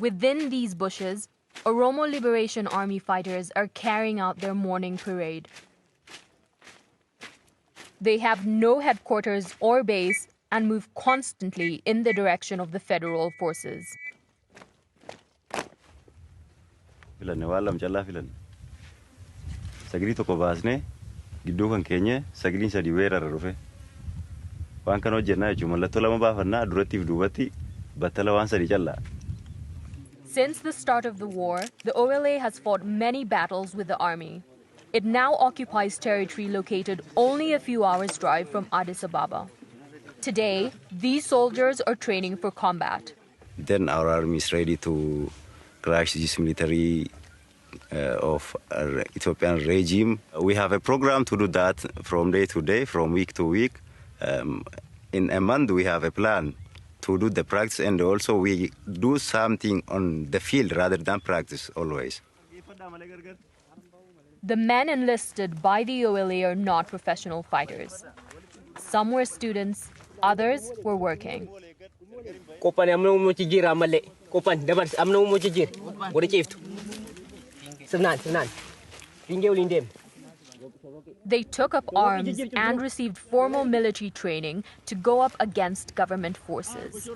Within these bushes, Oromoo Liberation Army fighters are carrying out their morning parade. They have no headquarters or base and move constantly in the direction of the federal forces. Sagri tokko baasne gidduu kan keenya sagriin sadi weerara dhufe waan kana hojjennaa jechuun mallattoo lama baafannaa durattiif duubatti battala waan sadi callaa. Since the start of the war, the OLA has fought many battles with the army. It now occupies territory located only a few hours' drive from Addis Ababa. Today, these soldiers are training for combat. Then our army is ready to crush this military of our Ethiopian regime. We have a program to do that from day to day, from week to week. In a month, we have a plan to do the practice, and also we do something on the field rather than practice always. The men enlisted by the OLA are not professional fighters. Some were students, others were working. They took up arms and received formal military training to go up against government forces.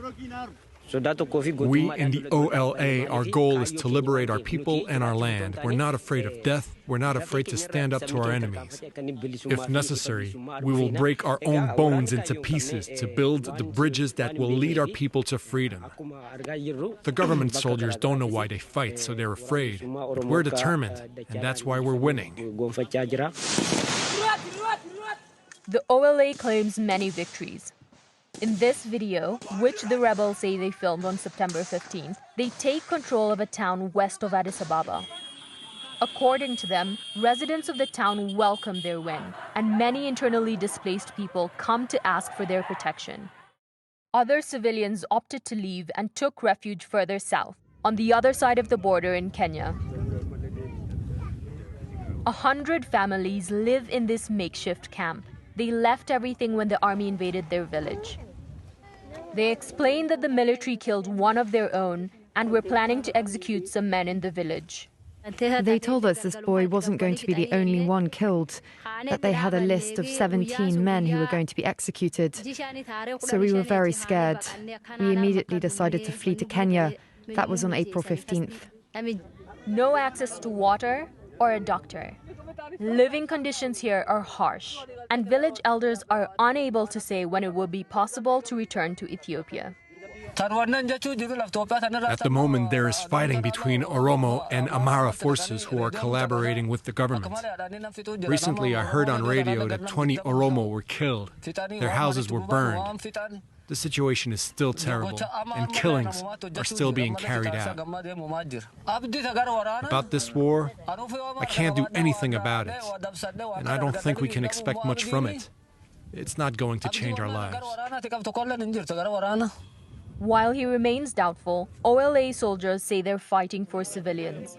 We in the OLA, our goal is to liberate our people and our land. We're not afraid of death. We're not afraid to stand up to our enemies. If necessary, we will break our own bones into pieces to build the bridges that will lead our people to freedom. The government soldiers don't know why they fight, so they're afraid. But we're determined, and that's why we're winning. The OLA claims many victories. In this video, which the rebels say they filmed on September 15th, they take control of a town west of Addis Ababa. According to them, residents of the town welcome their win, and many internally displaced people come to ask for their protection. Other civilians opted to leave and took refuge further south, on the other side of the border in Kenya. 100 families live in this makeshift camp. They left everything when the army invaded their village. They explained that the military killed one of their own and were planning to execute some men in the village. They told us this boy wasn't going to be the only one killed, that they had a list of 17 men who were going to be executed. So we were very scared. We immediately decided to flee to Kenya. That was on April 15th. No access to water or a doctor. Living conditions here are harsh, and village elders are unable to say when it will be possible to return to Ethiopia. At the moment, there is fighting between Oromoo and Amhara forces who are collaborating with the government. Recently, I heard on radio that 20 Oromoo were killed. Their houses were burned. The situation is still terrible, and killings are still being carried out. About this war, I can't do anything about it, and I don't think we can expect much from it. It's not going to change our lives. While he remains doubtful, OLA soldiers say they're fighting for civilians.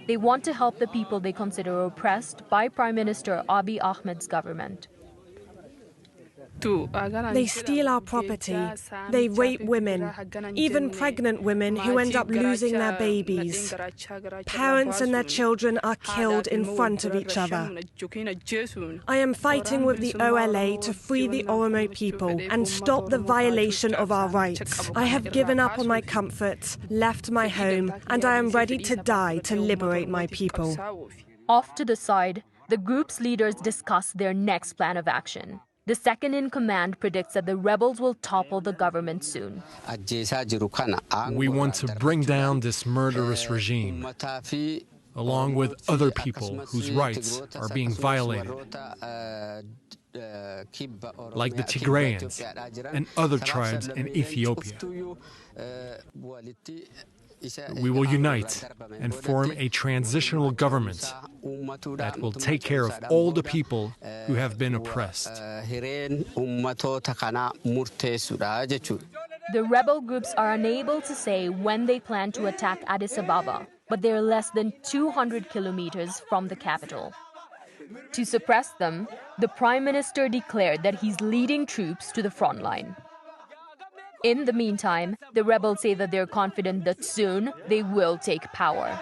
They want to help the people they consider oppressed by Prime Minister Abiy Ahmed's government. They steal our property. They rape women, even pregnant women who end up losing their babies. Parents and their children are killed in front of each other. I am fighting with the OLA to free the Oromoo people and stop the violation of our rights. I have given up on my comfort, left my home, and I am ready to die to liberate my people. Off to the side, the group's leaders discuss their next plan of action. The second-in-command predicts that the rebels will topple the government soon. We want to bring down this murderous regime, along with other people whose rights are being violated, like the Tigrayans and other tribes in Ethiopia. We will unite and form a transitional government that will take care of all the people who have been oppressed. The rebel groups are unable to say when they plan to attack Addis Ababa, but they're less than 200 kilometers from the capital. To suppress them, the Prime Minister declared that he's leading troops to the front line. In the meantime, the rebels say that they're confident that soon they will take power.